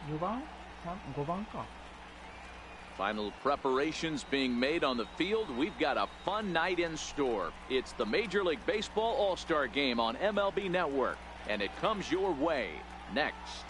4番 ?5 番か。Final preparations being made on the field. We've got a fun night in store. It's the Major League Baseball All-Star Game on MLB Network, and it comes your way next.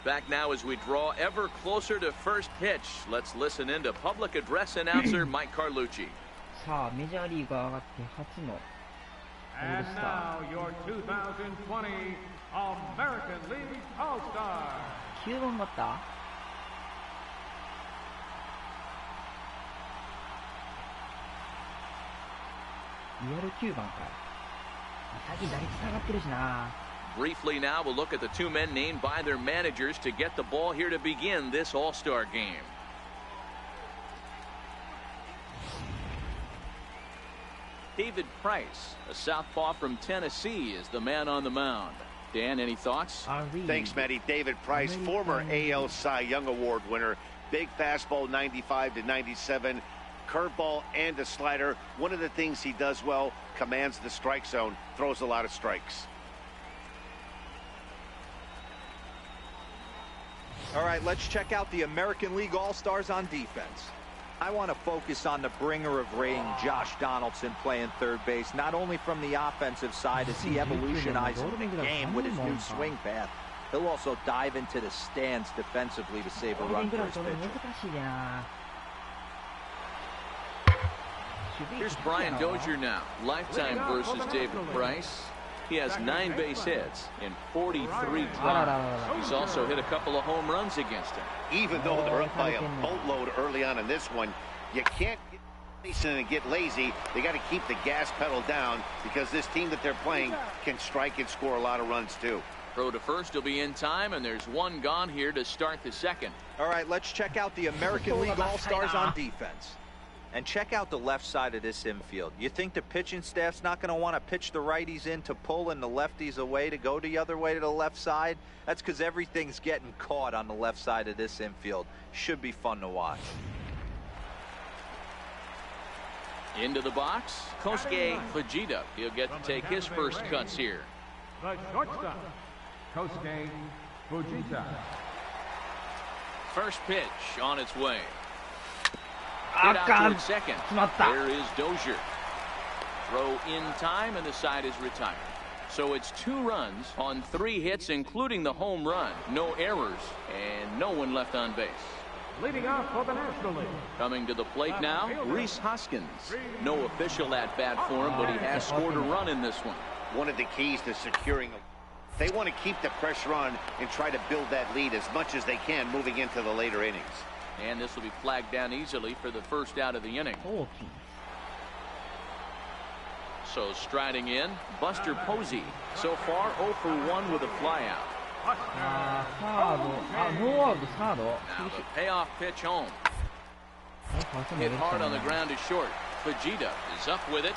Back now as we draw ever closer to first pitch. Let's listen in to public address announcer Mike Carlucci. さあ、メジャーリーグ上がって初のオールスター。 And now your 2020 American League All-Star. 9番バッター。リアル9番か。最近打率下がってるしな。 Briefly now, we'll look at the two men named by their managers to get the ball here to begin this All-Star game. David Price, a southpaw from Tennessee, is the man on the mound. Dan, any thoughts? Thanks, Matty. David Price, former AL Cy Young Award winner. Big fastball, 95 to 97. Curveball and a slider. One of the things he does well, commands the strike zone, throws a lot of strikes. All right, let's check out the American League All-Stars on defense. I want to focus on the bringer of rain, Josh Donaldson, playing third base, not only from the offensive side as he evolutionizes the game with his new swing path, he'll also dive into the stands defensively to save a run for his pitcher. Here's Brian Dozier now, lifetime versus David Price. He has 9 base hits in 43 drives. He's also hit a couple of home runs against him. Even though they're up by a boatload early on in this one, you can't get complacent and get lazy. They got to keep the gas pedal down because this team that they're playing can strike and score a lot of runs too. Throw to first will be in time, and there's one gone here to start the second. All right, let's check out the American League All-Stars on defense. And check out the left side of this infield. You think the pitching staff's not going to want to pitch the righties in to pull and the lefties away to go the other way to the left side? That's because everything's getting caught on the left side of this infield. Should be fun to watch. Into the box, Kosuke Fujita. He'll get to take his first cuts here. The shortstop, Kosuke Fujita. First pitch on its way. Hit out towards second. There is Dozier. Throw in time, and the side is retired. So it's 2 runs on 3 hits, including the home run. No errors, and no one left on base. Leading off for the National League. Coming to the plate now, Rhys Hoskins. No official at-bat for him, but he has scored a run in this one. One of the keys to securing they want to keep the pressure on and try to build that lead as much as they can moving into the later innings. And this will be flagged down easily for the first out of the inning. So striding in, Buster Posey. So far 0 for 1 with a flyout. Now the payoff pitch home. Hit hard on the ground to short. Fujita is up with it.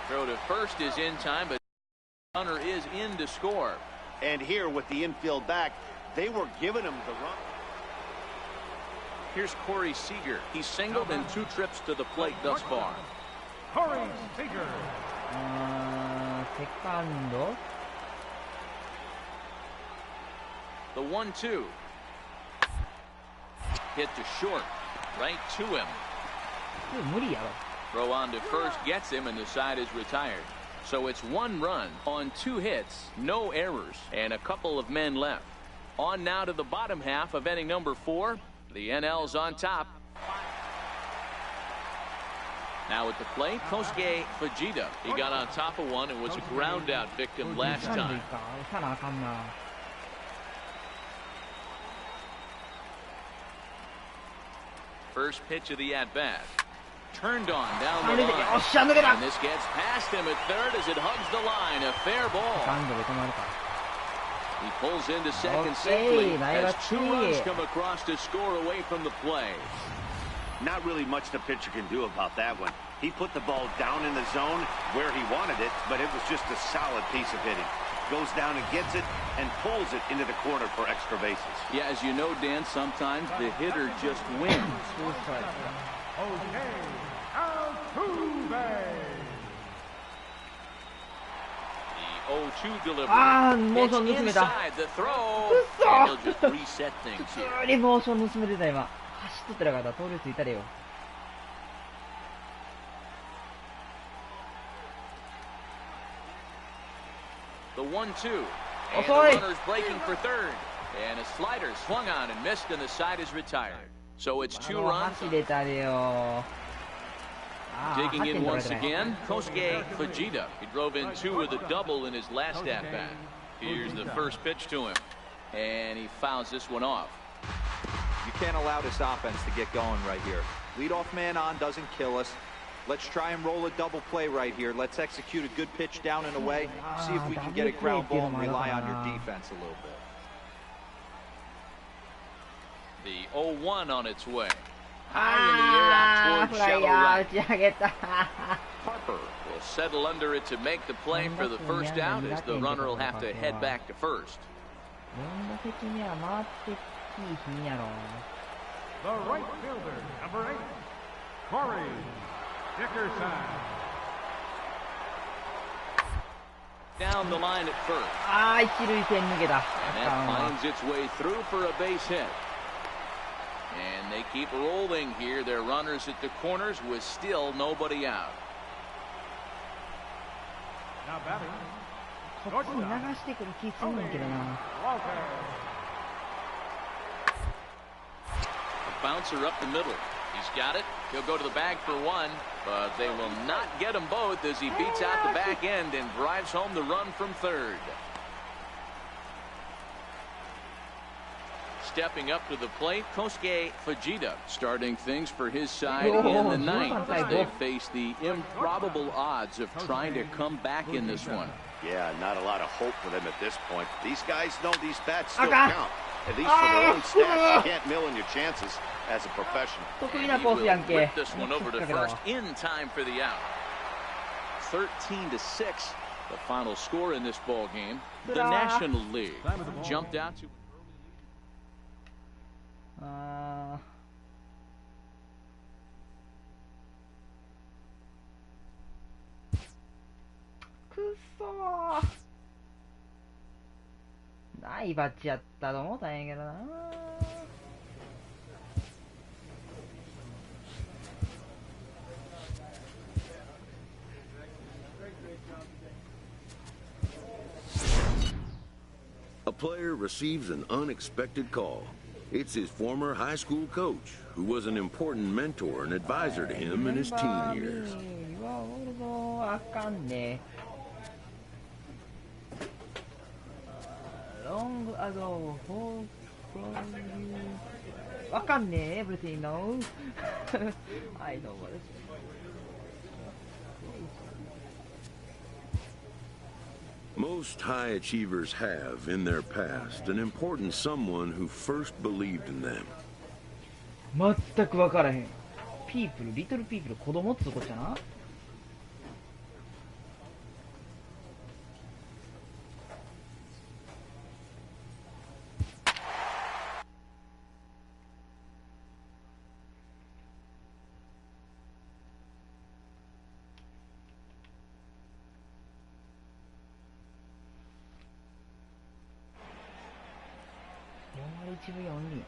Throw to first is in time, but runner is in to score. And here with the infield back, they were giving him the run. Here's Corey Seager. He's singled in 2 trips to the plate thus far. Corey Seager. The 1-2. Hit to short. Right to him. Throw on to first gets him, and the side is retired. So it's 1 run on 2 hits, no errors, and a couple of men left. On now to the bottom half of inning number 4. The NL's on top. Now at the plate, Kosuke Fujita. He got on top of one and was a ground out victim last time. First pitch of the at-bat. turned on down the line. And this gets past him at third as it hugs the line. A fair ball. He pulls into second safely as 2 runs come across to score away from the play. Not really much the pitcher can do about that one. He put the ball down in the zone where he wanted it, but it was just a solid piece of hitting. Goes down and gets it and pulls it into the corner for extra bases. Yeah, as you know, Dan, sometimes the hitter just wins. The 0-2 delivery. It's inside the throw. And he'll just reset things here. モーション盗めてた今。走っとってなかった。盗塁ついたれよ。The 1-2. And the runner's breaking for third. And a slider swung on and missed, and the side is retired. So it's 2 runs. Digging in once again, Kosuke Fujita. He drove in 2 with a double in his last at-bat. Here's the first pitch to him. And he fouls this one off. You can't allow this offense to get going right here. Leadoff man on doesn't kill us. Let's try and roll a double play right here. Let's execute a good pitch down and away. See if we can get a ground ball and rely on your defense a little bit. The 0-1 on its way. High in the air out towards shallow right. Harper will settle under it to make the play for the first out as the runner will have to head back to first. The right fielder, number 8, Corey Dickerson. Down the line at first. And that finds its way through for a base hit. And they keep rolling here. Their runners at the corners with still nobody out. Now batting. A bouncer up the middle. He's got it. He'll go to the bag for 1, but they will not get them both as he beats out the back end and drives home the run from third. Stepping up to the plate, Kosuke Fujita starting things for his side in the 9th as they face the improbable odds of trying to come back in this one. Yeah, not a lot of hope for them at this point. These guys know these bats still count. At least for their own stats, you can't mill in your chances as a professional. And he will whip this one over to first in time for the out. 13-6, the final score in this ball game. The National League jumped out to.ないバッチやったと思ったんやけどな。A player receives an unexpected call. It's his former high school coach, who was an important mentor and advisor to him in his teen years. Long ago, everything knows. I know what it's. Most high achievers have, in their past, an important someone who first believed in them. 全く分からへん。ピープル、リトルピープル、子供っつうことじゃな。1分4厘。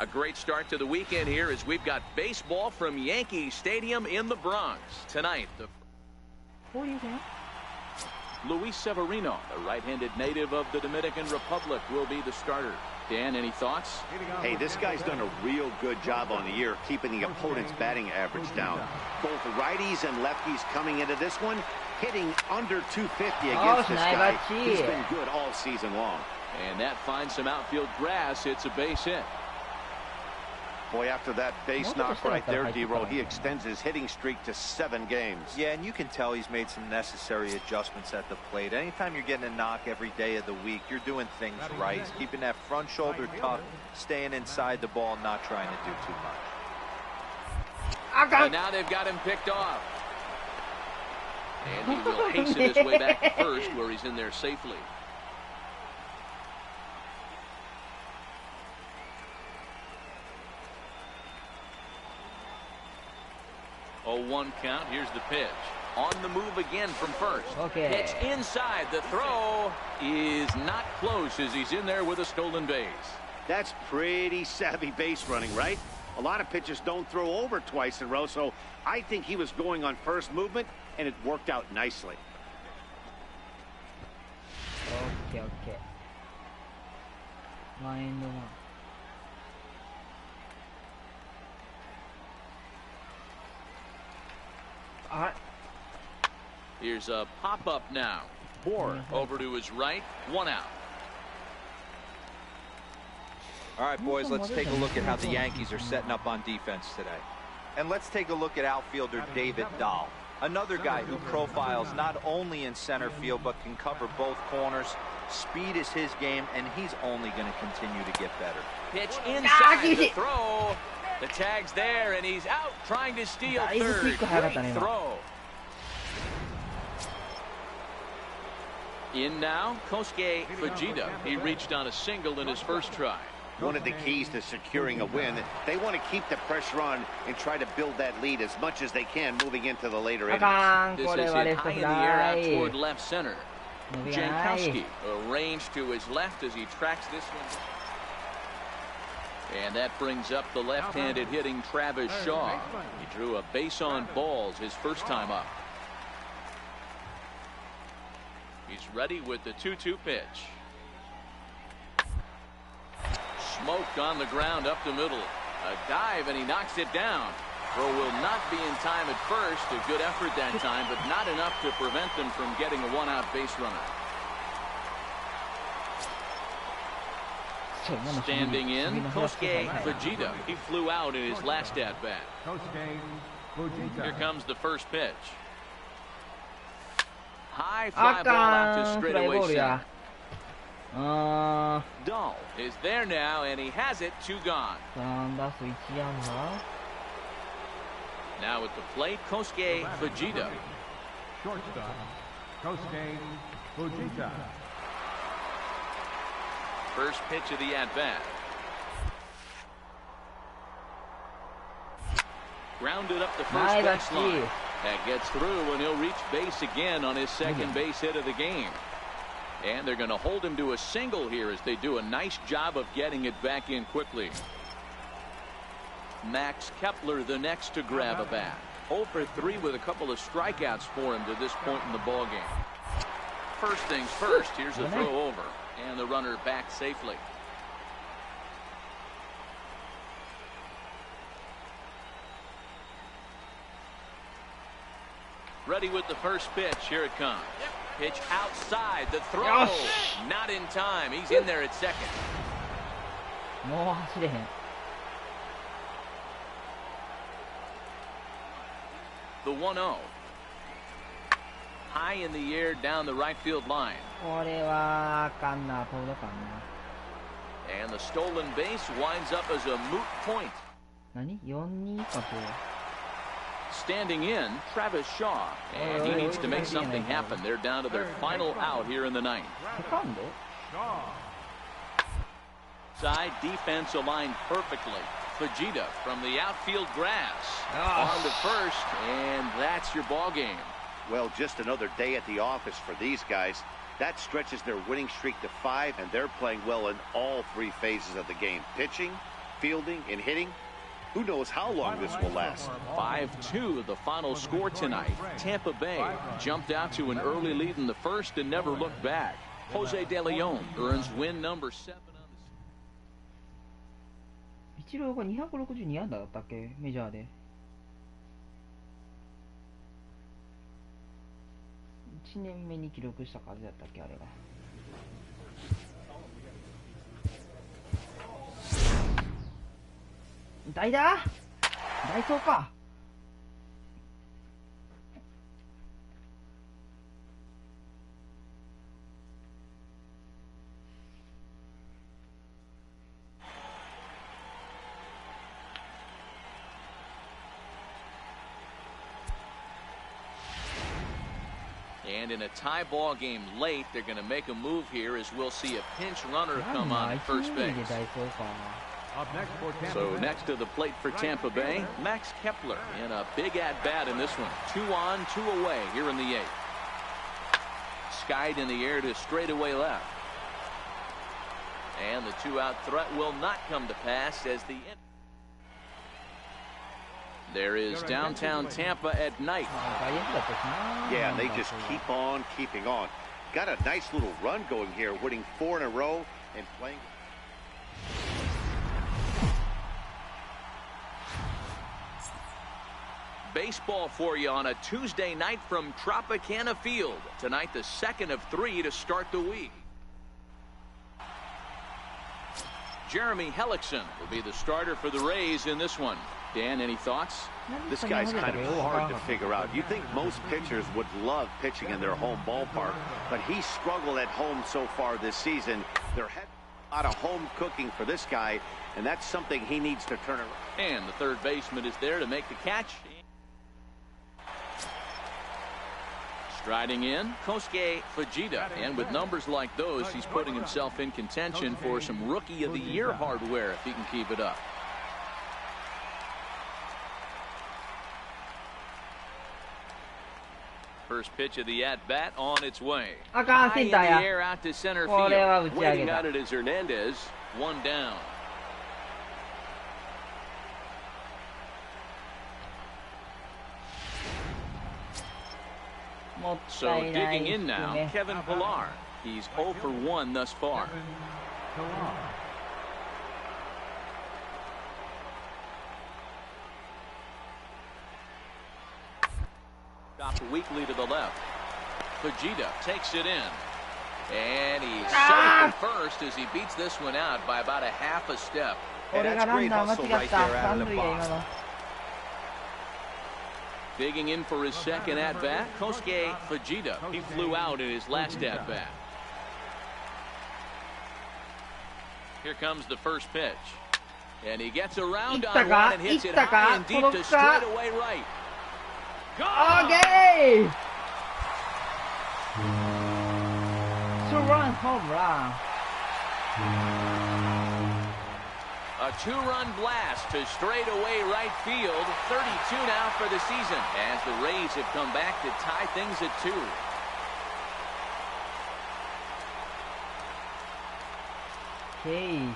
A great start to the weekend here as we've got baseball from Yankee Stadium in the Bronx. Tonight, the Luis Severino, a right-handed native of the Dominican Republic, will be the starter. Dan, any thoughts? Hey, this guy's done a real good job on the year keeping the opponent's batting average down. Both righties and lefties coming into this one, hitting under 250 against this guy. He's been good all season long. And that finds some outfield grass. It's a base hit. Boy, after that base knock right there, D-Roll, he extends his hitting streak to 7 games. Yeah, and you can tell he's made some necessary adjustments at the plate. Anytime you're getting a knock every day of the week, you're doing things right. He's keeping that front shoulder tucked, staying inside the ball, not trying to do too much. And now they've got him picked off. And he will hasten his way back to first, where he's in there safely. 0-1 count. Here's the pitch. On the move again from first. Okay. Pitch inside. The throw is not close as he's in there with a stolen base. That's pretty savvy base running, right? A lot of pitchers don't throw over twice in a row, so I think he was going on first movement, and it worked out nicely. Okay, okay. 1 エンド1。あれ Here's a pop-up now. Bohr over to his right. 1 out. All right, boys, let's take a look at how the Yankees are setting up on defense today. And let's take a look at outfielder David Dahl. Another guy who profiles not only in center field, but can cover both corners. Speed is his game, and he's only going to continue to get better. Pitch inside the throw. The tag's there, and he's out trying to steal third. Great throw. In now, Kosuke Fujita. He reached on a single in his first try. One of the keys to securing a win, they want to keep the pressure on and try to build that lead as much as they can moving into the later innings. This is hit high in the air out toward left center. Jankowski arranged to his left as he tracks this one. And that brings up the left-handed hitting Travis Shaw. He drew a base on balls his first time up. He's ready with the 2-2 pitch. Smoked on the ground up the middle. A dive, and he knocks it down. Throw will not be in time at first. A good effort that time, but not enough to prevent them from getting a 1-out base runner. Standing in, Kosuke Fujita. He flew out in his last at-bat. Here comes the first pitch. High fly ball out to straightaway center. Dahl is there now, and he has it. 2 gone. Now at the plate, Kosuke Fujita. Shortstop, Kosuke Fujita. First pitch of the at-bat. Grounded up the first baseline. That gets through, and he'll reach base again on his second base hit of the game. And they're going to hold him to a single here as they do a nice job of getting it back in quickly. Max Kepler the next to grab a bat. 0 for 3 with a couple of strikeouts for him to this point in the ballgame. First things first, here's a throw over. And the runner back safely. Ready with the first pitch. Here it comes. Pitch outside. The throw. Not in time. He's in there at second. The 1-0. High in the air down the right field line. And the stolen base winds up as a moot point. Standing in, Travis Shaw. And he needs to make something happen. They're down to their final out here in the ninth. Side defense aligned perfectly. Fujita from the outfield grass. On to first, and that's your ball game. Well, just another day at the office for these guys. That stretches their winning streak to 5, and they're playing well in all 3 phases of the game. Pitching, fielding, and hitting. Who knows how long this will last. 5-2 the final score tonight. Tampa Bay jumped out to an early lead in the first and never looked back. Jose De Leon earns win number 7 on the イチローが262安打だったっけメジャーで。1年目に記録した数やったっけあれが。代打代走か。And in a tie ball game late, they're going to make a move here as we'll see a pinch runner come on at first base. Up next for Tampa So Bay. next to the plate for Tampa Bay, Max Kepler in a big at-bat in this one. 2 on, 2 away here in the 8th. Skied in the air to straightaway left. And the 2-out threat will not come to pass as the... There is downtown Tampa at night. Yeah, they just keep on keeping on. Got a nice little run going here, winning 4 in a row and playing. Baseball for you on a Tuesday night from Tropicana Field. Tonight, the 2nd of 3 to start the week. Jeremy Hellickson will be the starter for the Rays in this one. Dan, any thoughts? This guy's kind of hard to figure out. You think most pitchers would love pitching in their home ballpark, but he's struggled at home so far this season. They're had a lot of home cooking for this guy, and that's something he needs to turn around. And the third baseman is there to make the catch. Striding in, Kosuke Fujita. And with numbers like those, he's putting himself in contention for some Rookie of the Year hardware if he can keep it up. First pitch of the at-bat on its way. High in the air out to center field. Waiting on it is Hernandez. 1 down. So digging in now, Kevin Pillar. He's 0 for 1 thus far. Stopped weakly to the left. Fujita takes it in. And he's safe at first as he beats this one out by about a half a step. Hey, that's great hustle right there out of the box. Digging in for his second at-bat, Kosuke Fujita. He flew out in his last at-bat. Here comes the first pitch. And he gets around on one and hits it high and deep to straightaway right. Okay! 2-run home run. A 2-run blast to straightaway right field. 32 now for the season as the Rays have come back to tie things at 2. Okay.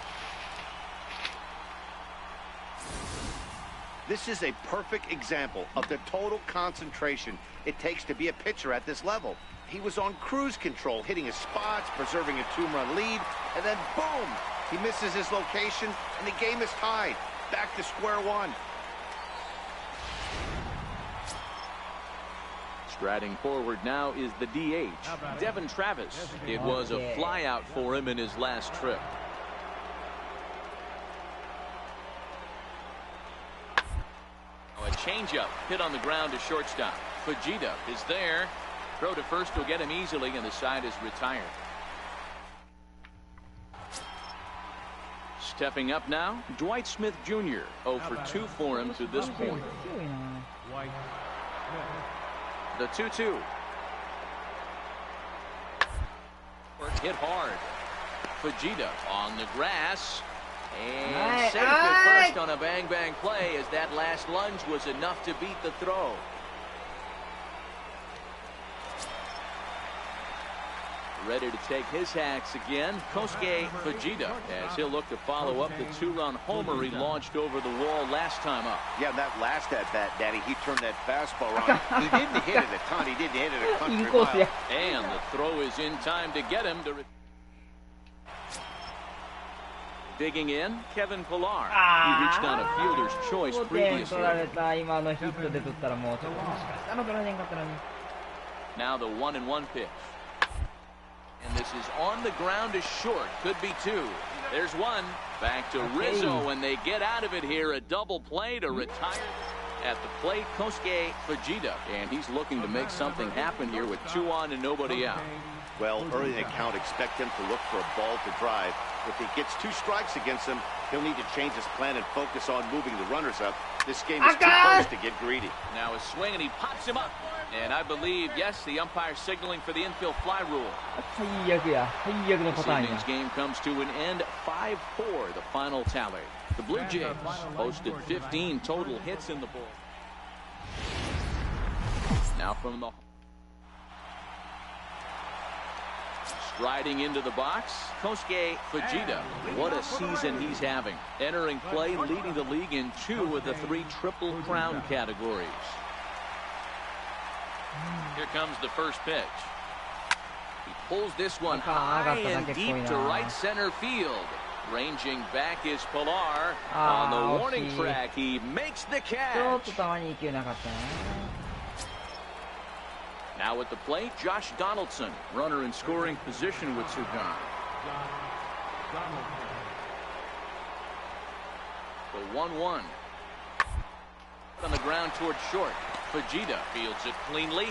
This is a perfect example of the total concentration it takes to be a pitcher at this level. He was on cruise control, hitting his spots, preserving a 2-run lead, and then boom! He misses his location, and the game is tied. Back to square one. Striding forward now is the DH, Devin Travis. It was a flyout for him in his last trip. A changeup hit on the ground to shortstop. Fujita is there. Throw to first will get him easily, and the side is retired. Stepping up now, Dwight Smith Jr. 0 for 2 for him to this point. The 2-2. Hit hard. Fujita on the grass. And safe at first on a bang-bang play as that last lunge was enough to beat the throw. Ready to take his hacks again, Kosuke Fujita, as he'll look to follow up the 2-run homer he launched over the wall last time up. Yeah, that last at-bat, Daddy, he turned that fastball around. He didn't hit it a ton. He didn't hit it a country mile. And the throw is in time to get him to... Digging in, Kevin Pillar. He reached on a fielder's choice previously. Now the 1-1 pitch. And this is on the ground to short. Could be 2. There's 1. Back to Rizzo, and they get out of it here. A double play to retire. At the plate, Kosuke Fujita, and he's looking to make something happen here with 2 on and nobody out. Well, early in the count, expect him to look for a ball to drive. If he gets 2 strikes against him, he'll need to change his plan and focus on moving the runners up. This game is too close to get greedy. Now a swing, and he pops him up. And I believe, yes, the umpire signaling for the infield fly rule. 最悪や。最悪のパ This ターンや。 evening's game comes to an end, 5-4, the final tally. The Blue Jays posted 15 total hits in the ball. Now from the... Striding into the box, Kosuke Fujita. What a season he's having. Entering play, leading the league in 2 of the 3 Triple Crown categories. Here comes the first pitch. He pulls this one high and deep to right center field. Ranging back is Pilar. On the warning track, he makes the ちょっ catch. とたまに勢いなかったな。 Now at the plate, Josh Donaldson. Runner in scoring position with Sugan. The 1-1. On the ground towards short. Fujita fields it cleanly.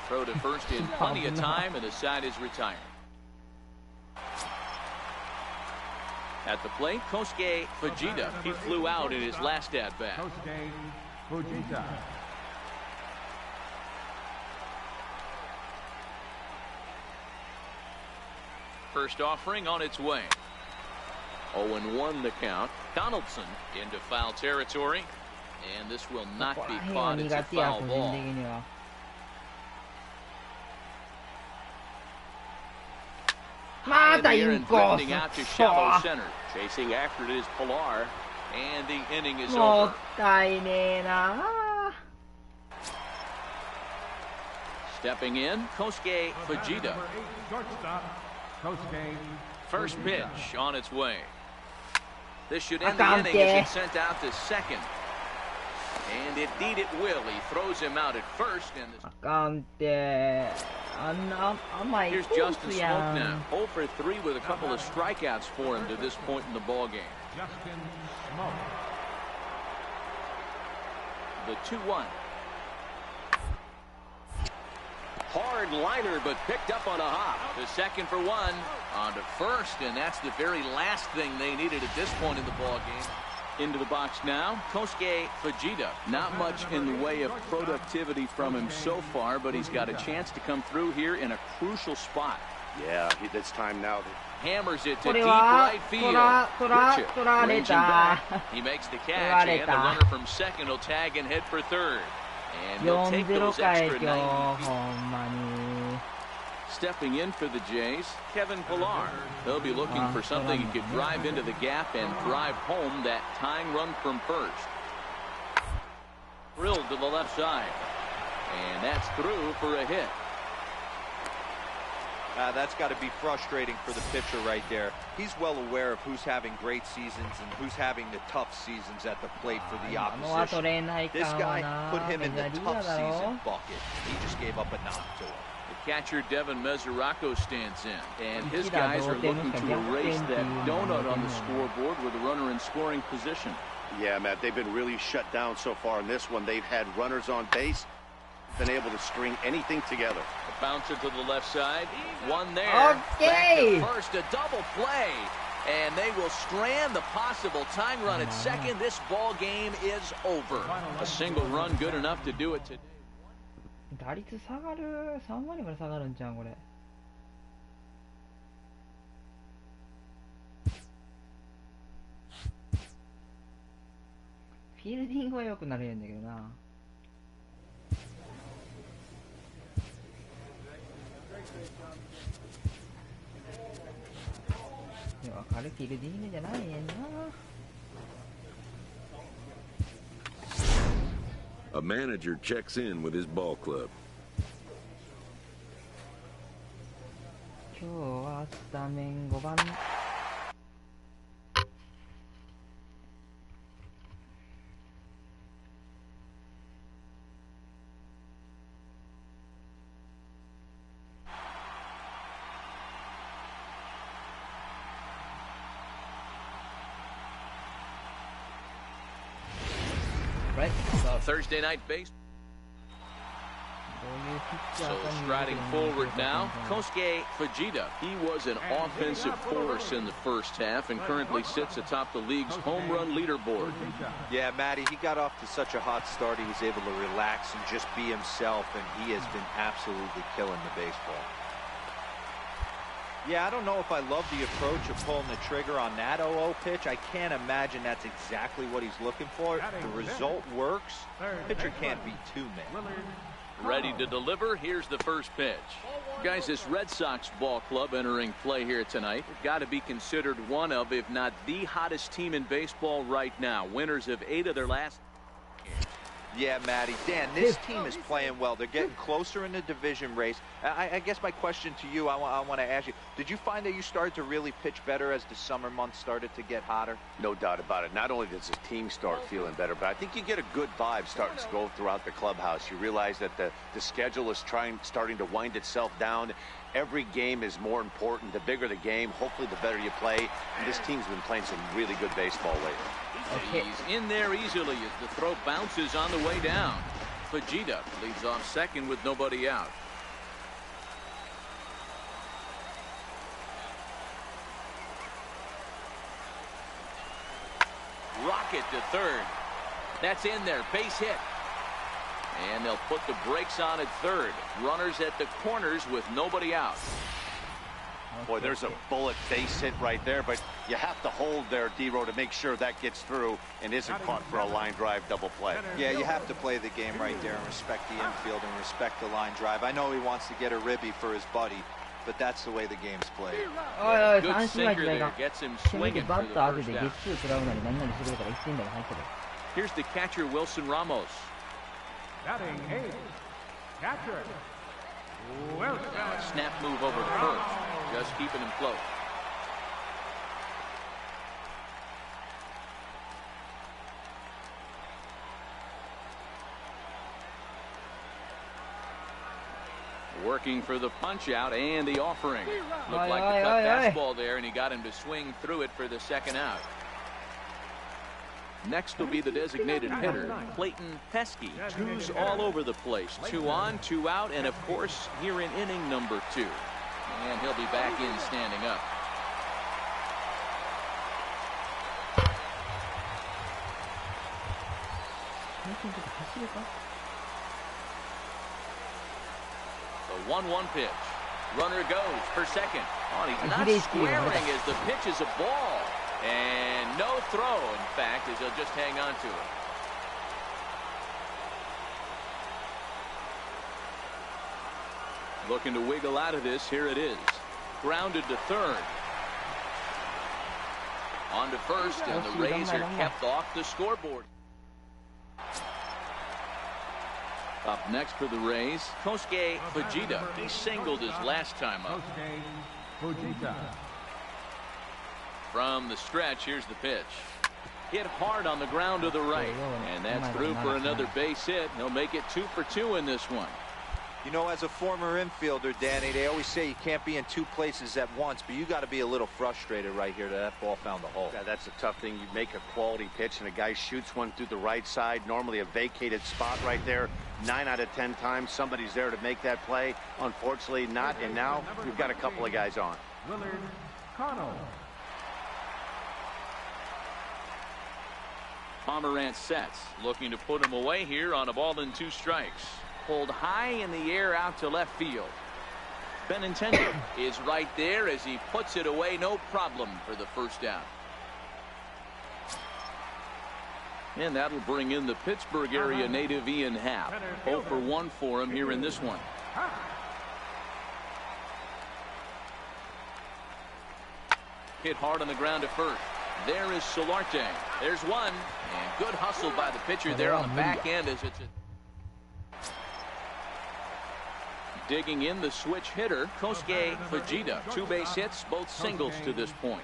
Throw to first in plenty of time, and the side is retired. At the plate, Kosuke Fujita. He flew out in his last at-bat. Kosuke Fujita. First offering on its way. 0-1 the count. Donaldson into foul territory. And this will not be caught. It's a 苦手や、 foul 個人 ball. 的には。 ま In た the イ air ン and コー drifting out to ス。 shallow center. Chasing after it is Pilar. And the inning is も over. ったいねえな。 Stepping in, Kosuke Fujita. Number 8 shortstop, Kosuke First pitch on its way. This should end Akante. the inning as it's sent out to second. And indeed it will. He throws him out at first. And あかんて。あんな甘い here's コー Justin ス Smoke や now. ん。 0 for 3 with a couple of strikeouts for him to this point in the ball game. Justin Smoke. The 2-1. Hard liner, but picked up on a hop. The second for 1 on to first, and that's the very last thing they needed at this point in the ball game. Into the box now, Kosuke Fujita. Not much in the way of productivity from him so far, but he's got a chance to come through here in a crucial spot. Yeah, it's time now. Hammers it to これ deep は right 取 field. ら取ら Pritchett 取られ brings him た。 back. He makes the 取ら catch, れ and the た。 runner from second will tag and head for third. And he'll take 4-0 those かい extra 今日。 90 feet. ほんまに。 Stepping in for the Jays, Kevin Pilar. They'll be looking for something he could drive into the gap and drive home that tying run from first. Drilled to the left side. And that's through for a hit. That's got to be frustrating for the pitcher right there. He's well aware of who's having great seasons and who's having the tough seasons at the plate for the あのは取れ opposition. ないか This も guy な。 put him メ in ジャ the ーリーガ tough ーだろ season bucket. He just gave up a knock to him. The catcher Devin Mesoraco stands in. And his 一打 guys are 同点 looking もし to くは逆転 erase っていう that の donut が on 出 the てるの。 scoreboard with a runner in scoring position. Yeah, Matt, they've been really shut down so far in this one. They've had runners on base, been able to string anything together. A bouncer to the left side. One there. Okay. Back to first, a double play. And they will strand the possible tying run at second. This ball game is over. A single run good enough to do it today. 打率下がる。3割ぐらい下がるんじゃんこれ。フィールディングは良くなるんだけどな。いや、分かるフィールディングじゃないねんな。A manager checks in with his ball club. 今日はスタメン5番。Right? Thursday night baseball. So striding forward now, Kosuke Fujita. He was an offensive force in the first half and currently sits atop the league's home run leaderboard. Yeah, Matty, he got off to such a hot start. He was able to relax and just be himself, and he has been absolutely killing the baseball. Yeah, I don't know if I love the approach of pulling the trigger on that 0-0 pitch. I can't imagine that's exactly what he's looking for. The result works. Pitcher can't be too mad. Ready to deliver. Here's the first pitch. Guys, this Red Sox ball club entering play here tonight got to be considered one of, if not the hottest team in baseball right now. Winners of 8 of their last. Yeah, Matty. Dan, this team is playing well. They're getting closer in the division race. I guess my question to you, I want to ask you, did you find that you started to really pitch better as the summer months started to get hotter? No doubt about it. Not only does the team start feeling better, but I think you get a good vibe starting to go throughout the clubhouse. You realize that the schedule is starting to wind itself down. Every game is more important. The bigger the game, hopefully the better you play. And this team's been playing some really good baseball lately. He's in there easily as the throw bounces on the way down. Fujita leads off second with nobody out. Rocket to third. That's in there. Base hit. And they'll put the brakes on at third. Runners at the corners with nobody out. Boy, there's a bullet base hit right there, but you have to hold there, D-Row, to make sure that gets through and isn't caught for a line drive double play. Yeah, you have to play the game right there and respect the infield and respect the line drive. I know he wants to get a ribby for his buddy, but that's the way the game's played. Good sinker there. Gets him swinging for the first down. Here's the catcher, Wilson Ramos. Batting 8th, catcher Wilson. Now a snap move over to first, just keeping him close. Working for the punch out and the offering. Looked like the cut fastball there, and he got him to swing through it for the second out. Next will be the designated hitter, Clayton Pesky. 2's all over the place. 2 on, 2 out, and of course, here in inning number 2. And he'll be back in standing up. The 1-1 pitch. Runner goes for second. Oh, he's not squaring as the pitch is a ball. And no throw, in fact, as he'll just hang on to it. Looking to wiggle out of this. Here it is. Grounded to third. On to first, and the Rays are kept off the scoreboard. Up next for the Rays, Kosuke Fujita. He singled his last time up. From the stretch, here's the pitch. Hit hard on the ground to the right. And that's through for another base hit. He'll make it 2 for 2 in this one. You know, as a former infielder, Danny, they always say you can't be in 2 places at once, but you got to be a little frustrated right here that ball found the hole. Yeah, that's a tough thing. You make a quality pitch and a guy shoots one through the right side, normally a vacated spot right there. 9 out of 10 times somebody's there to make that play. Unfortunately not, and now we've got a couple of guys on. Willard Cano. Pomerantz sets, looking to put him away here on a ball and 2 strikes. Pulled high in the air out to left field. Benintendi is right there as he puts it away, no problem for the first down. And that'll bring in the Pittsburgh area native Ian Happ. 0 for 1 for him here in this one. Hit hard on the ground to first. There is Solarte. There's one. And good hustle by the pitcher there on the back end as it's digging in the switch hitter, Kosuke Fujita. 2 base hits, both singles to this point.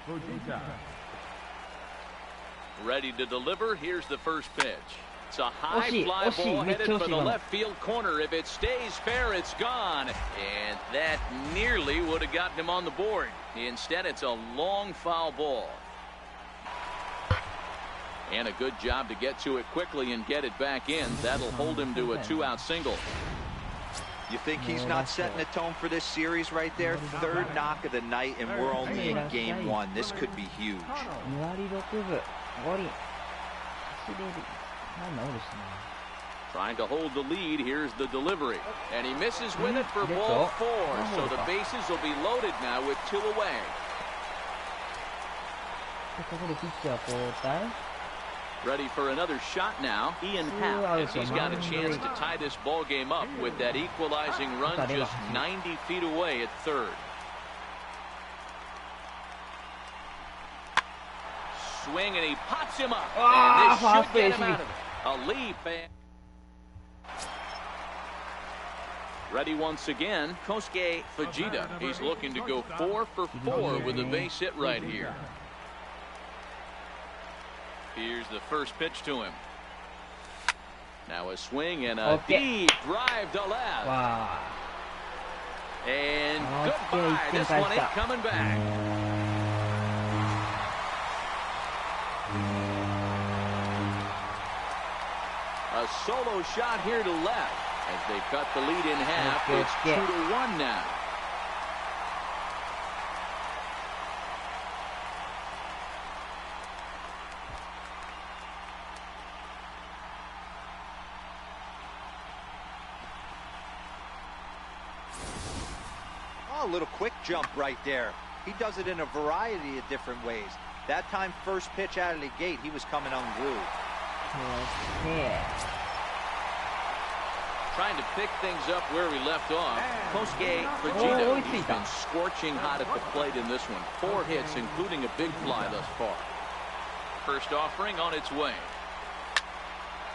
Ready to deliver. Here's the first pitch. It's a high fly ball headed for the left field corner. If it stays fair, it's gone. And that nearly would have gotten him on the board. Instead, it's a long foul ball. And a good job to get to it quickly and get it back in. That'll hold him to a 2-out single. You think he's not setting a tone for this series right there? Third knock of the night, and we're only in game 1. This could be huge. Trying to hold the lead. Here's the delivery. And he misses with it for ball 4. So the bases will be loaded now with 2 away. Ready for another shot now. Ian Happ, as he's got a chance to tie this ball game up with that equalizing run just 90 feet away at third. Swing, and he pops him up. And this should get him out of it. A leap. Ready once again, Kosuke Fujita. He's looking to go 4 for 4 with a base hit right here. Here's the first pitch to him. Now a swing and a deep drive to left. Wow. And goodbye. This one ain't coming back. A solo shot here to left. As they cut the lead in half, it's 2-1 now. Oh, a little quick jump right there. He does it in a variety of different ways. That time, first pitch out of the gate, he was coming unglued. Trying to pick things up where we left off. Kosuke Fujita, he's been scorching hot at the plate in this one. 4 hits, including a big fly thus far. First offering on its way.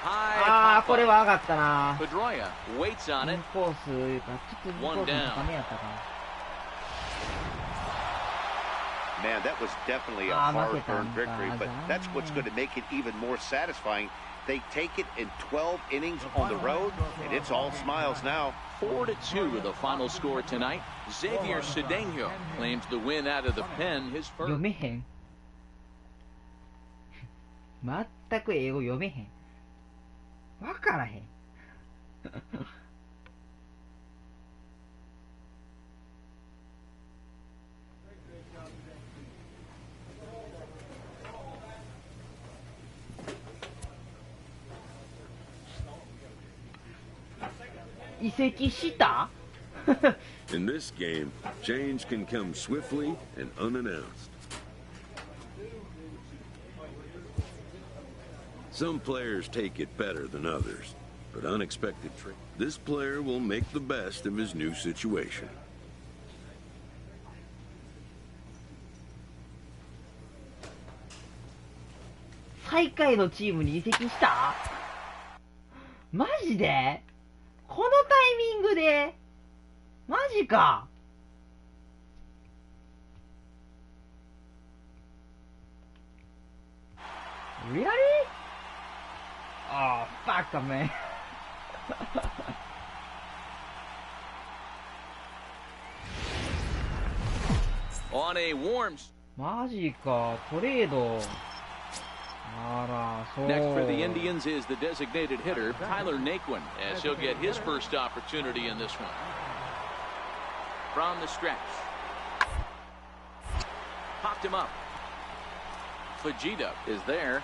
High pop-up. Pedroia waits on it. 1 down. Man, that was definitely a hard-earned victory, but that's what's going to make it even more satisfying. They take it in 12 innings on the road, and it's all smiles now. 4-2 the final score tonight. Xavier Cedeno claims the win out of the pen, his first. 読めへん。全く英語読めへん。わからへん。移籍した? In this game, change can come swiftly and unannounced. Some players take it better than others, but unexpected trade. This player will make the best of his new situation. 最下位のチームに移籍した? マジで? このタイミングで? マジか. Really? Oh, fuck, man. On a warm. マジか、トレード。あら、そう。 Next for the Indians is the designated hitter, Tyler Naquin, as he'll get his first opportunity in this one. From the stretch. Popped him up. Fujita is there.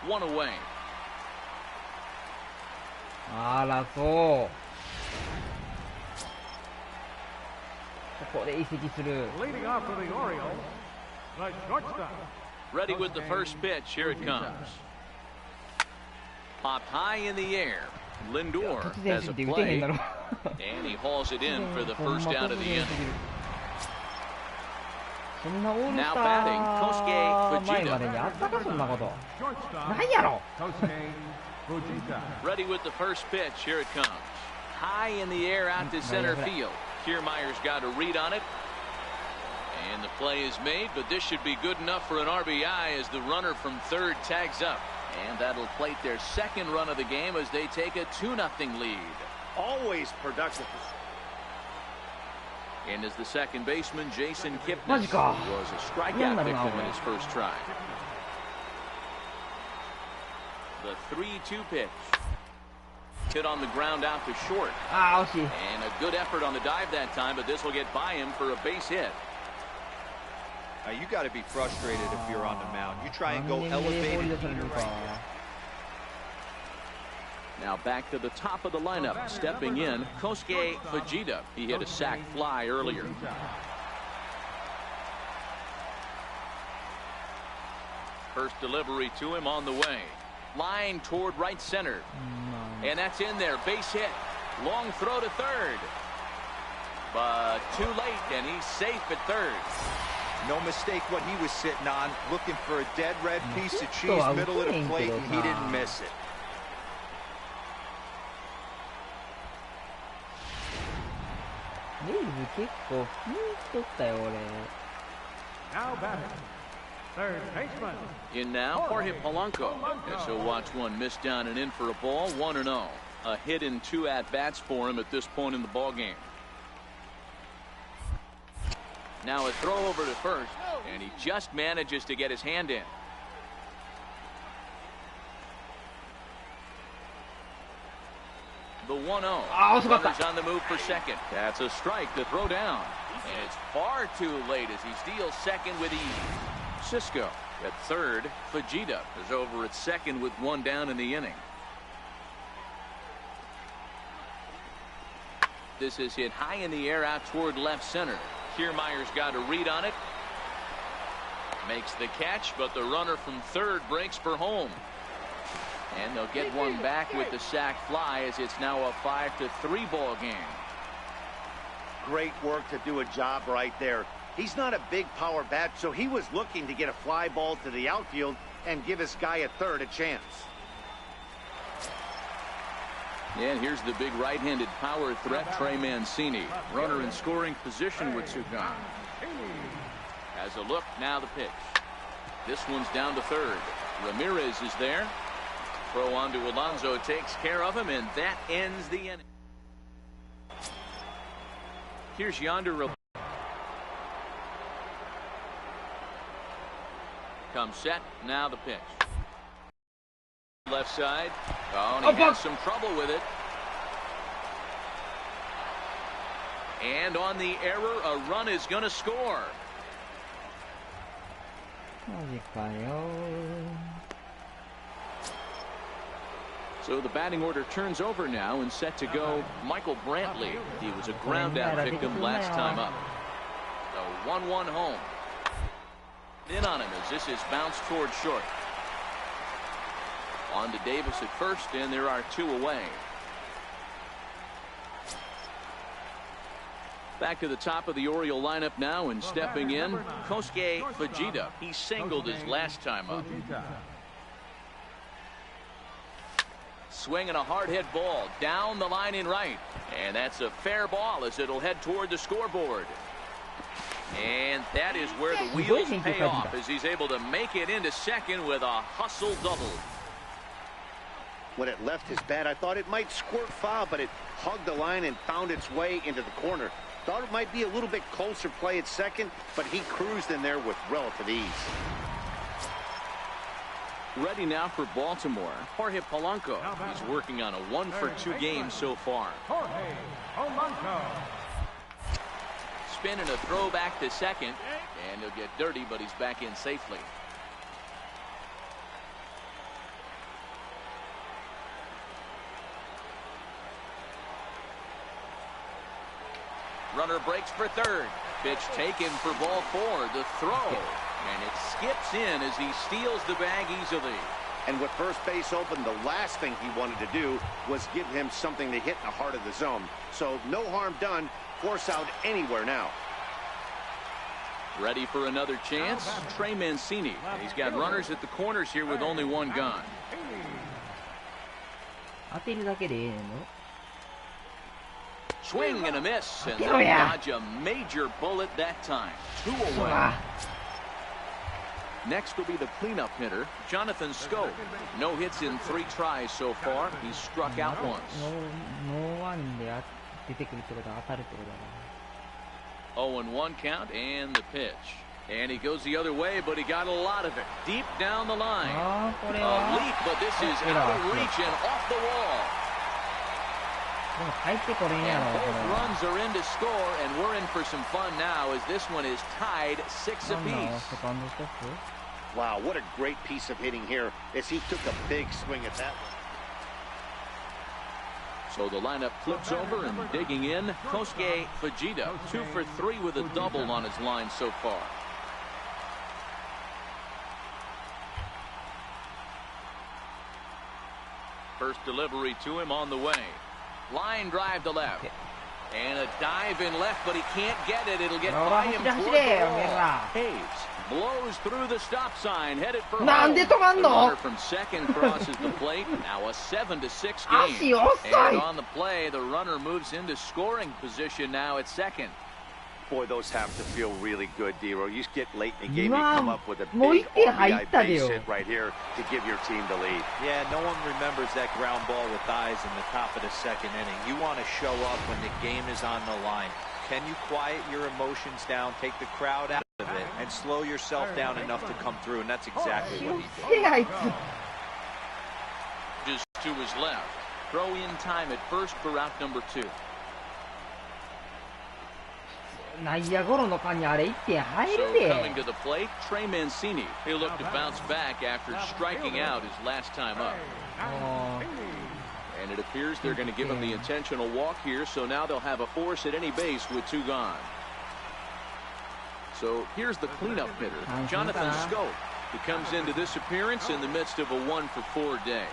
1 away. あら、そう。ここで移籍する。 Leading off for the Orioles, the shortstop. Ready with the first pitch. Here it comes. Popped high in the air. Lindor has a play. And he hauls it in for the first out of the inning. Now batting, Kosuke Fujita. Ready with the first pitch. Here it comes. High in the air out to center field. Kiermaier's got a read on it. And the play is made, but this should be good enough for an RBI as the runner from third tags up. And that'll plate their second run of the game as they take a 2-0 lead. Always productive. And as the second baseman, Jason Kipnis, who was a strikeout victim in his first try. The 3-2 pitch. Hit on the ground out to short.惜しい。 And a good effort on the dive that time, but this will get by him for a base hit. You got to be frustrated if you're on the mound. You try and go elevated meter right here. Now back to the top of the lineup. Stepping in, Kosuke Fujita. He hit a sac fly earlier. First delivery to him on the way. Line toward right center. And that's in there. Base hit. Long throw to third. But too late, and he's safe at third. No mistake what he was sitting on. Looking for a dead red piece of cheese, middle of the plate, and he didn't miss it. Now batting, third baseman. In now, Jorge Polanco. And so watch one miss down and in for a ball, 1-0. A hit in 2 at-bats for him at this point in the ballgame. Now a throw over to first, and he just manages to get his hand in. The 1-0. Runners on the move for second. That's a strike to throw down. And it's far too late as he steals second with ease. Cisco at third. Fujita is over at second with 1 down in the inning. This is hit high in the air out toward left center. Kiermaier's got a read on it. Makes the catch, but the runner from third breaks for home. And they'll get one back with the sac fly as it's now a 5-3 ball game. Great work to do a job right there. He's not a big power bat, so he was looking to get a fly ball to the outfield and give his guy at third a chance. And here's the big right-handed power threat, Trey Mancini. Runner in scoring position with 2 gone. Has a look, now the pitch. This one's down to third. Ramirez is there. Throw on to Alonso takes care of him, and that ends the inning. Here's Yonder. Comes set, now the pitch. Left side. Oh, and he has some trouble with it. And on the error, a run is going to score. So the batting order turns over now and set to go Michael Brantley. He was a ground out victim last time up. The 1-1 home. In on him as this is bounced toward short. On to Davis at first, and there are 2 away. Back to the top of the Oriole lineup now, and stepping in, Kosuke Fujita. He singled his last time up. Swinging a hard hit ball down the line in right. And that's a fair ball as it'll head toward the scoreboard. And that is where the wheels pay off as he's able to make it into second with a hustle double. When it left his bat, I thought it might squirt foul, but it hugged the line and found its way into the corner. Thought it might be a little bit closer play at second, but he cruised in there with relative ease. Ready now for Baltimore. Jorge Polanco. He's working on a 1-for-2 game so far. Jorge Polanco. Spin and a throw back to second, and he'll get dirty, but he's back in safely. Runner breaks for third. Pitch taken for ball 4. The throw. And it skips in as he steals the bag easily. And with first base open, the last thing he wanted to do was give him something to hit in the heart of the zone. So no harm done. Force out anywhere now. Ready for another chance. Trey Mancini. And he's got runners at the corners here with only 1 gone. Swing and a miss, and they'll dodge a major bullet that time. 2 away. Next will be the cleanup hitter, Jonathan Scope. No hits in 3 tries so far. He's struck out once. 0-1 count and the pitch. And he goes the other way, but he got a lot of it. Deep down the line. A leap, but this is out of reach and off the wall. And both runs are in to score, and we're in for some fun now as this one is tied 6 apiece. Wow, what a great piece of hitting here as he took a big swing at that one. So the lineup flips over and digging in, Kosuke Fujita, 2 for 3 with a double on his line so far. First delivery to him on the way. Line drive to left. And a dive in left, but he can't get it. It'll get by him toward the wall. Hayes blows through the stop sign, headed for home. The runner from second crosses the plate. Now a 7-6 game. And on the play, the runner moves into scoring position now at second. Boy, those have to feel really good, Dero. You get late in the game, you come up with a big RBI base hit right here to give your team the lead. Yeah, no one remembers that ground ball with eyes in the top of the second inning. You want to show up when the game is on the line. Can you quiet your emotions down, take the crowd out of it, and slow yourself down enough to come through? And that's exactly what he did. Just to his left. Throw in time at first for out number 2. 内野ゴロの間にあれ1点入る So で。 coming to the plate, Trey Mancini. He'll look to bounce back after striking out his last time up. And it appears they're going to give him the intentional walk here, so now they'll have a force at any base with 2 gone. So here's the cleanup hitter, Jonathan Scope, who comes into this appearance in the midst of a 1-for-4 day.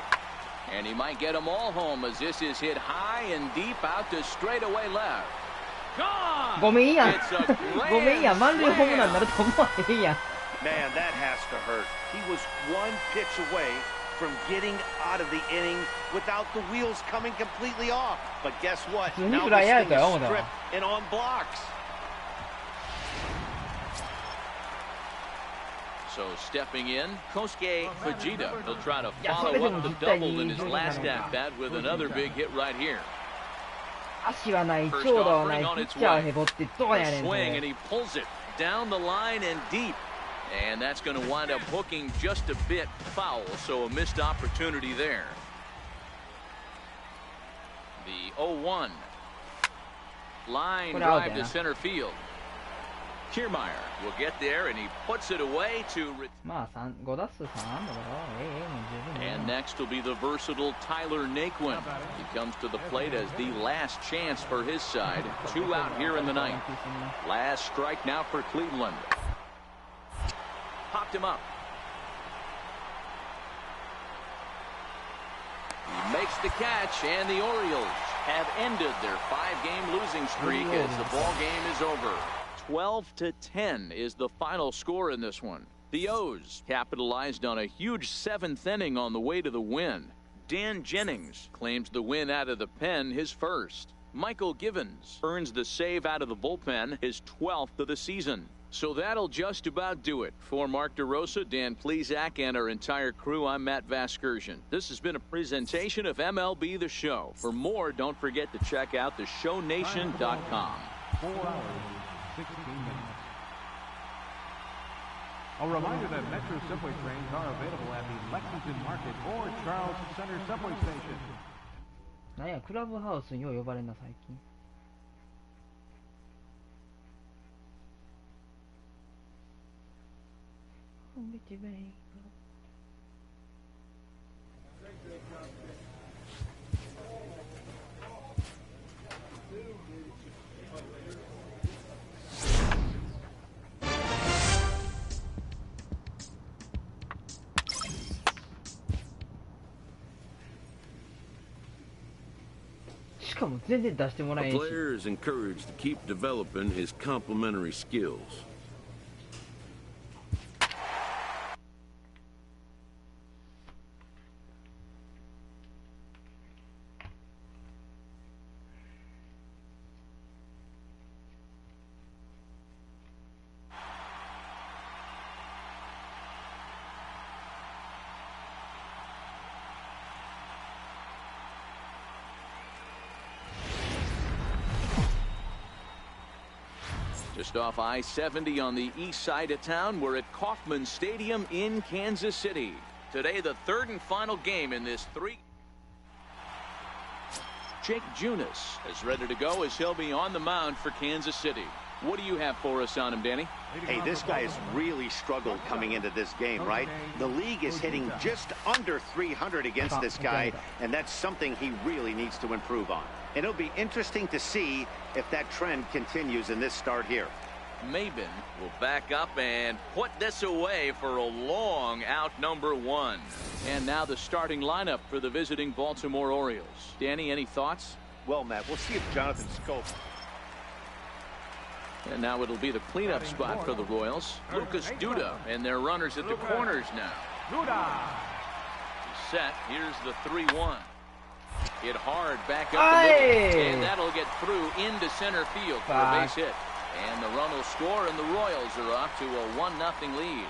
And he might get them all home as this is hit high and deep out to straightaway left. ごめんや。ごめんや。満塁ホームランになると思わへんや。 Man, that has to hurt. He was 1 pitch away from getting out of the inning without the wheels coming completely off. But guess what? Now this thing is stripped and on blocks. So stepping in, Kosuke Fujita. He'll try to follow up the double in his last at-bat with another big hit right here. 足はない、長打はない、ピッチャーへぼってどうやねん。 Swing and he pulls it down the line and deep. And that's going to wind up hooking just a bit foul, so a missed opportunity there. The 0-1. Line drive to center field. Kiermaier will get there, and he puts it away to... And next will be the versatile Tyler Naquin. He comes to the plate as the last chance for his side. 2 out here in the 9th. Last strike now for Cleveland. Popped him up. He makes the catch, and the Orioles have ended their 5-game losing streak as the ball game is over. 12-10 is the final score in this one. The O's capitalized on a huge 7th inning on the way to the win. Dan Jennings claims the win out of the pen, his first. Michael Givens earns the save out of the bullpen, his 12th of the season. So that'll just about do it. For Mark DeRosa, Dan Plesac, and our entire crew, I'm Matt Vasgersian. This has been a presentation of MLB The Show. For more, don't forget to check out theshownation.com. 4 hours, 16 minutes. A reminder that Metro subway trains are available at the Lexington Market or Charles Center subway station. なんや、クラブハウスによう呼ばれんな、最近。しかも全然出してもらえんし。 A player is encouraged to keep developing his complementary skills. Just off I-70 on the east side of town, we're at Kauffman Stadium in Kansas City. Today, the third and final game in this Jake Junis is ready to go as he'll be on the mound for Kansas City. What do you have for us on him, Danny? Hey, this guy has really struggled coming into this game, right? The league is hitting just under 300 against this guy, and that's something he really needs to improve on. And it'll be interesting to see if that trend continues in this start here. Maben will back up and put this away for a long out number one. And now the starting lineup for the visiting Baltimore Orioles. Danny, any thoughts? Well, Matt, we'll see if Jonathan Scope. And now it'll be the cleanup spot for the Royals. Lucas Duda and their runners at the corners now. He's set. Here's the 3-1. Hit hard back up the middle. And that'll get through into center field for a base hit. And the run will score, and the Royals are off to a 1-0 lead.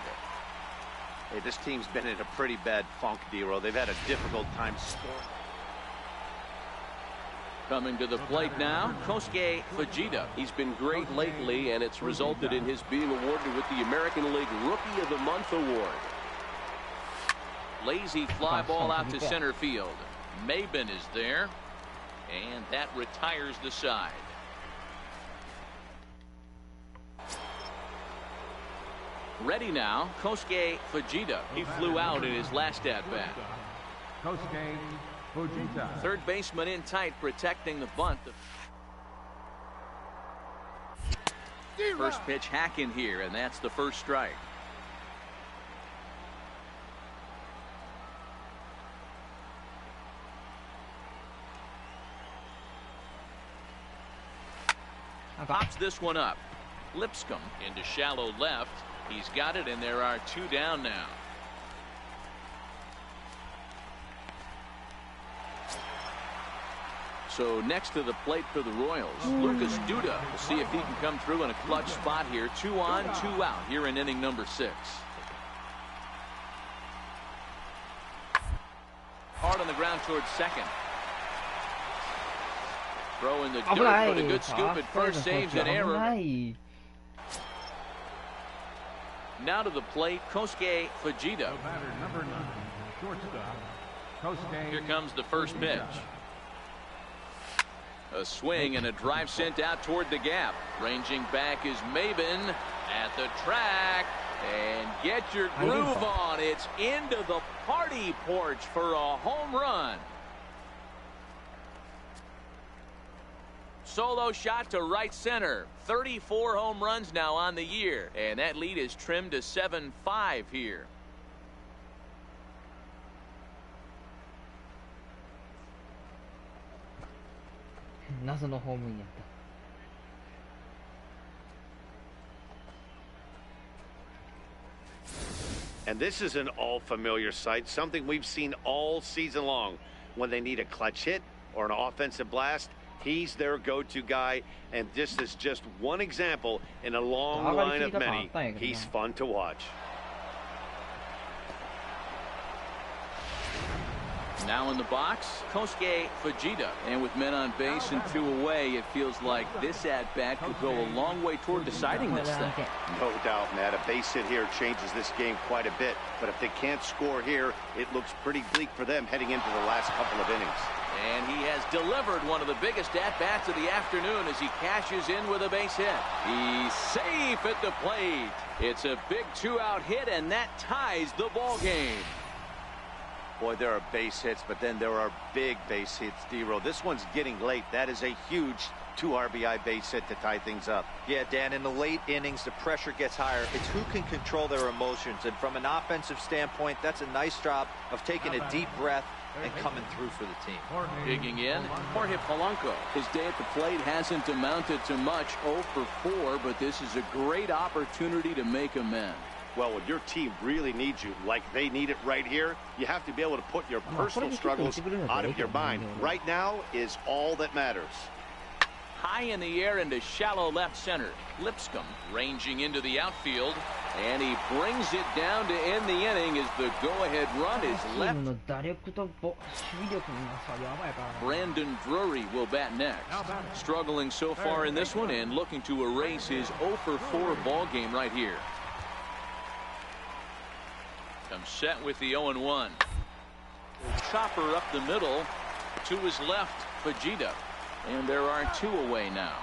Hey, this team's been in a pretty bad funk, D-Row. They've had a difficult time scoring. Coming to the plate now, Kosuke Fujita. He's been great lately, and it's resulted in his being awarded with the American League Rookie of the Month award. Lazy fly ball out to center field. Maben is there, and that retires the side. Ready now, Kosuke Fujita. He flew out in his last at-bat. Kosuke Fujita. Third baseman in tight, protecting the bunt. First pitch hack in here, and that's the first strike. Pops this one up. Lipscomb into shallow left. He's got it, and there are two down now. So next to the plate for the Royals, Lucas Duda. We'll see if he can come through in a clutch spot here. 2 on, 2 out here in inning number 6. Hard on the ground towards second. Throw in the dirt, but a good scoop at first, saves an error. Now to the plate, Kosuke Fujita. Number 9, shortstop, Kosuke. Here comes the first pitch. A swing and a drive sent out toward the gap. Ranging back is Maben at the track. And get your groove on. It's into the party porch for a home run. Solo shot to right center. 34 home runs now on the year. And that lead is trimmed to 7-5 here. And this is an all-familiar sight, something we've seen all season long. When they need a clutch hit or an offensive blast, he's their go-to guy, and this is just one example in a long line of many. He's fun to watch. Now in the box, Kosuke Fujita. And with men on base and 2 away, it feels like this at-bat could go a long way toward deciding this thing. No doubt, Matt. A base hit here changes this game quite a bit. But if they can't score here, it looks pretty bleak for them heading into the last couple of innings. And he has delivered one of the biggest at-bats of the afternoon as he cashes in with a base hit. He's safe at the plate. It's a big 2-out hit, and that ties the ball game. Boy, there are base hits, but then there are big base hits, D-Row. This one's getting late. That is a huge 2 RBI base hit to tie things up. Yeah, Dan, in the late innings, the pressure gets higher. It's who can control their emotions. And from an offensive standpoint, that's a nice job of taking a deep breath and coming through for the team. Digging in, Jorge Polanco. His day at the plate hasn't amounted to much, 0 for 4, but this is a great opportunity to make amends. Well, when your team really needs you, like they need it right here, you have to be able to put your personal struggles out of your mind. Right now is all that matters. High in the air into shallow left center. Lipscomb ranging into the outfield. And he brings it down to end the inning as the go-ahead run is チー left. ムの打力と守備力の差やばいからな。 Brandon Drury will bat next. Struggling so far in this one and looking to erase his 0 for 4 ball game right here. Comes set with the 0-1. Chopper up the middle to his left, Fajita. And there are 2 away now.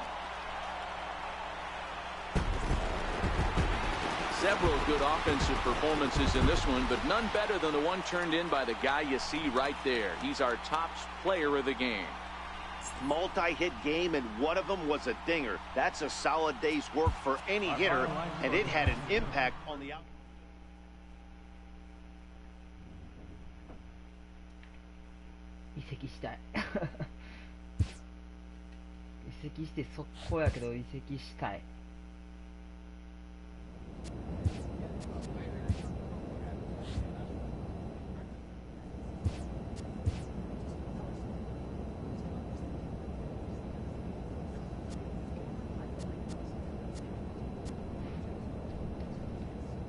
Several good offensive performances in this one, but none better than the one turned in by the guy you see right there. He's our top player of the game. Multi-hit game, and one of them was a dinger. That's a solid day's work for any hitter, and it had an impact on the out. 移籍したい。移籍して速攻やけど移籍したい。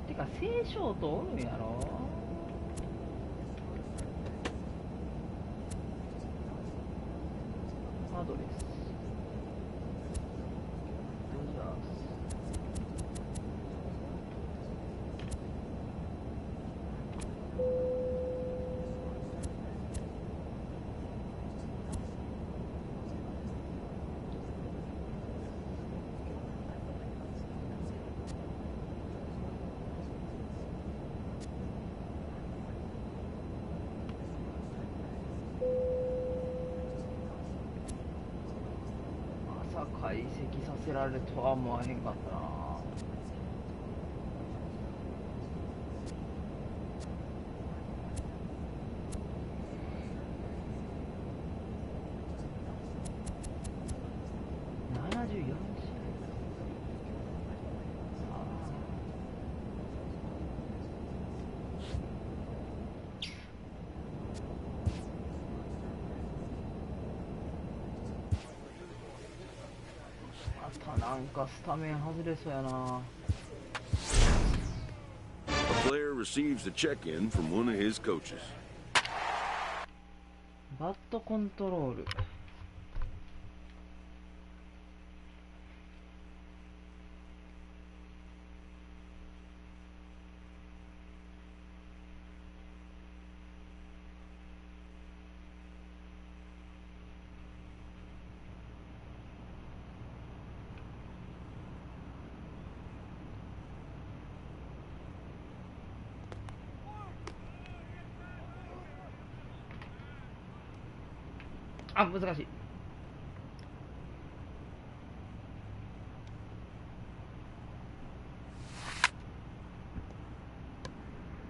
てか聖書とおるんやろ。パドレス、ドジャース、まさか移籍させられるとは思わへんかったな。74試合。またなんかスタメン外れそうやな。 A player receives a check-in from one of his coaches. バットコントロール。あ、難しい。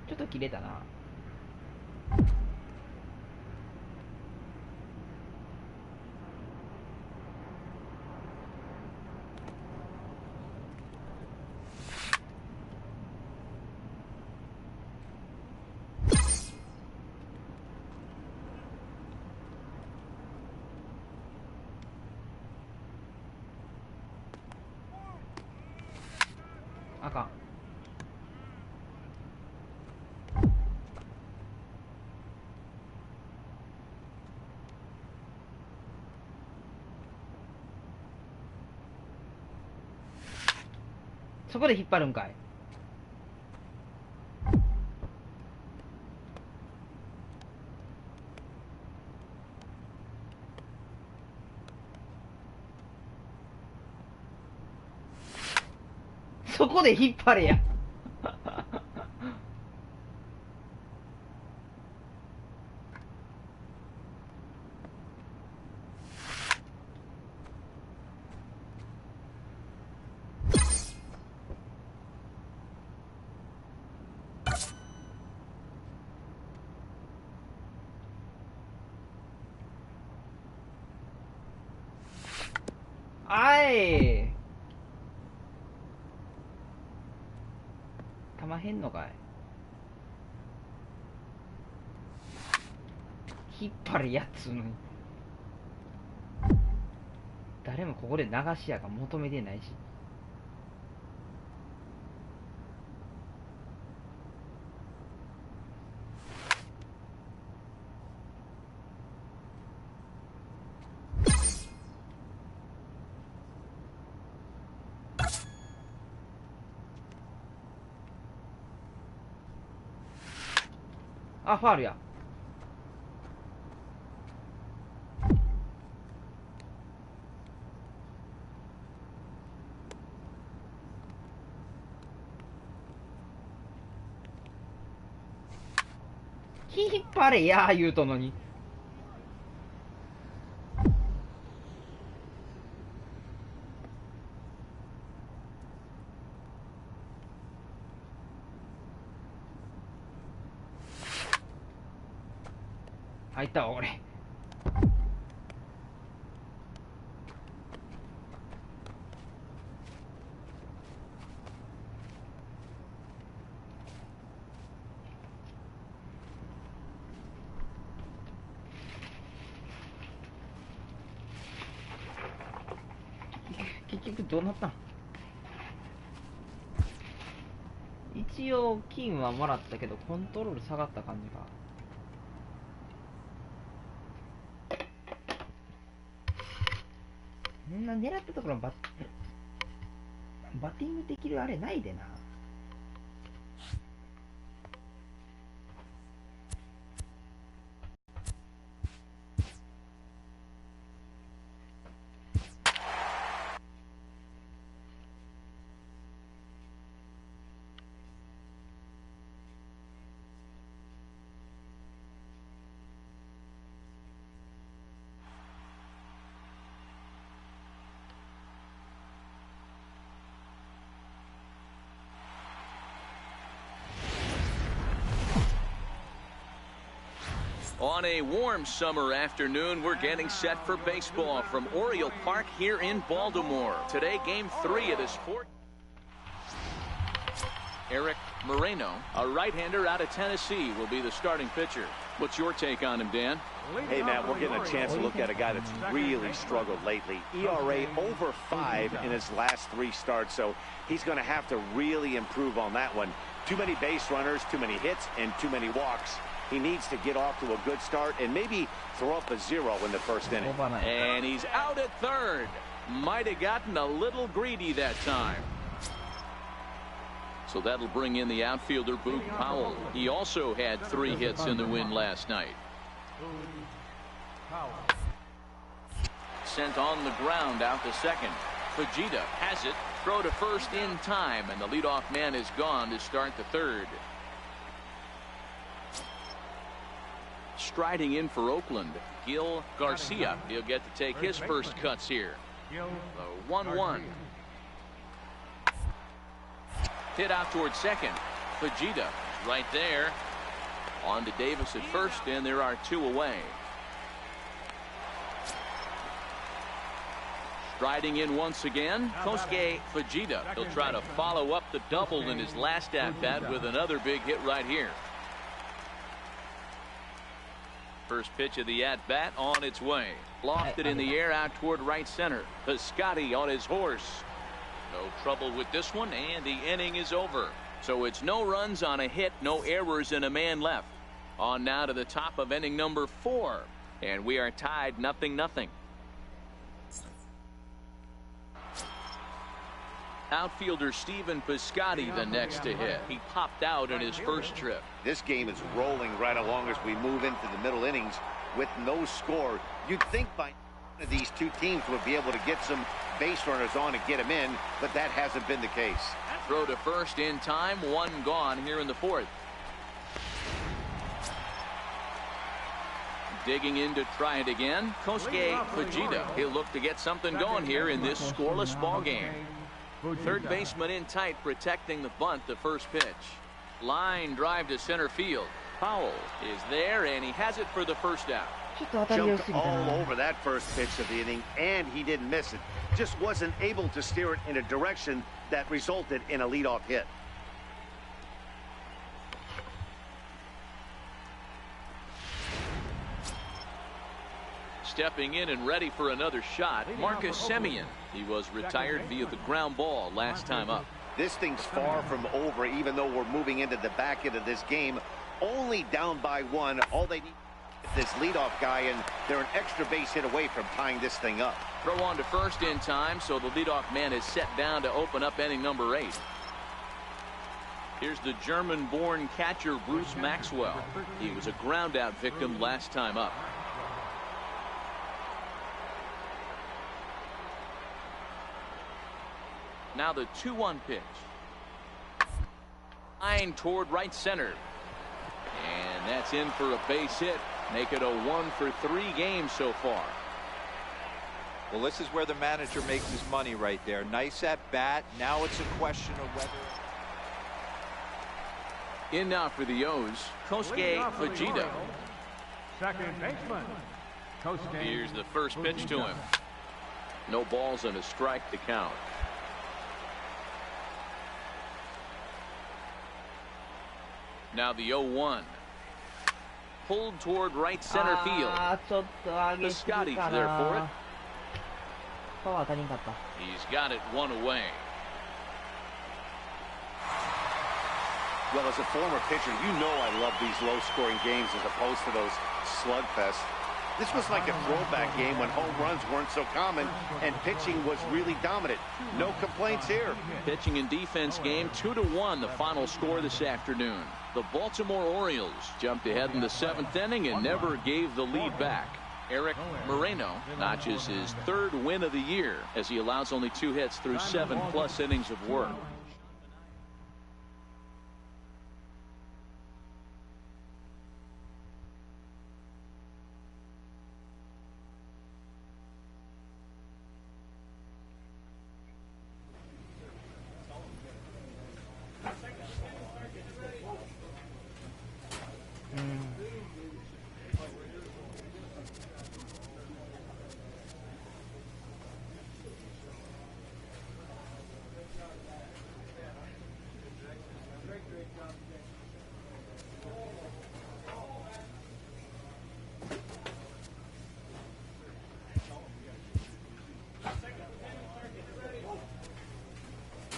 ちょっと切れたな。あかん。そこで引っ張るんかい。そこで引っ張れや。あい。たまへんのかい。引っ張るやつのに。誰もここで流しやが求めてないし。あ、ファールや。引っ張れや言うとのに。入ったわ俺。結局どうなったん？一応金はもらったけどコントロール下がった感じか。そんな狙ったところバッティングできるあれないでな。On a warm summer afternoon, we're getting set for baseball from Oriole Park here in Baltimore. Today, Game 3 of this sport. Eric Moreno, a right-hander out of Tennessee, will be the starting pitcher. What's your take on him, Dan? Hey, Matt, we're getting a chance to look at a guy that's really struggled lately. ERA over 5 in his last 3 starts, so he's going to have to really improve on that one. Too many base runners, too many hits, and too many walks. He needs to get off to a good start and maybe throw up a 0 in the first inning. And he's out at third. Might have gotten a little greedy that time. So that'll bring in the outfielder, Boog Powell. He also had 3 hits in the win last night. Sent on the ground out to second. Fujita has it. Throw to first in time, and the leadoff man is gone to start the third. Striding in for Oakland, Gil Garcia. He'll get to take his first cuts here. The 1-1. Hit out towards second. Fujita right there. On to Davis at first, and there are 2 away. Striding in once again, Kosuke Fujita. He'll try to follow up the double in his last at-bat with another big hit right here. First pitch of the at-bat on its way. Lofted in the air out toward right center. Piscotty on his horse. No trouble with this one, and the inning is over. So it's no runs on a hit, no errors, and a man left. On now to the top of inning number 4. And we are tied 0-0. Outfielder Stephen Piscotty the next to hit. He popped out in his first trip. This game is rolling right along as we move into the middle innings with no score. You'd think by these 2 teams would be able to get some base runners on and get them in, but that hasn't been the case. Throw to first in time, 1 gone here in the 4th. Digging in to try it again, Kosuke Fujita. He'll look to get something going here in this scoreless ball game. Third baseman in tight, protecting the bunt, the first pitch. Line drive to center field. Powell is there, and he has it for the first out. Jumped all over that first pitch of the inning, and he didn't miss it. Just wasn't able to steer it in a direction that resulted in a leadoff hit. Stepping in and ready for another shot, Marcus Semien. He was retired via the ground ball last time up. This thing's far from over, even though we're moving into the back end of this game. Only down by 1. All they need is this leadoff guy, and they're an extra base hit away from tying this thing up. Throw on to first in time, so the leadoff man is set down to open up inning number 8. Here's the German-born catcher Bruce Maxwell. He was a ground-out victim last time up. Now the 2-1 pitch. Line toward right center. And that's in for a base hit. Make it a 1-for-3 game so far. Well, this is where the manager makes his money right there. Nice at bat. Now it's a question of whether. In now for the O's, Kosuke Fujita. Second baseman, Kosuke. Here's the first pitch to him. No balls and a strike to count. Now the 0-1. Pulled toward right center field. The Scotties there for it. He's got it one away. Well, as a former pitcher, you know I love these low-scoring games as opposed to those slugfests. This was like a throwback game when home runs weren't so common and pitching was really dominant. No complaints here. Pitching and defense game 2-1, the final score this afternoon. The Baltimore Orioles jumped ahead in the 7th inning and never gave the lead back. Eric Moreno notches his 3rd win of the year as he allows only 2 hits through 7+ innings of work.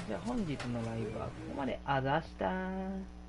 じゃあ本日のライブはここまで。あざしたー。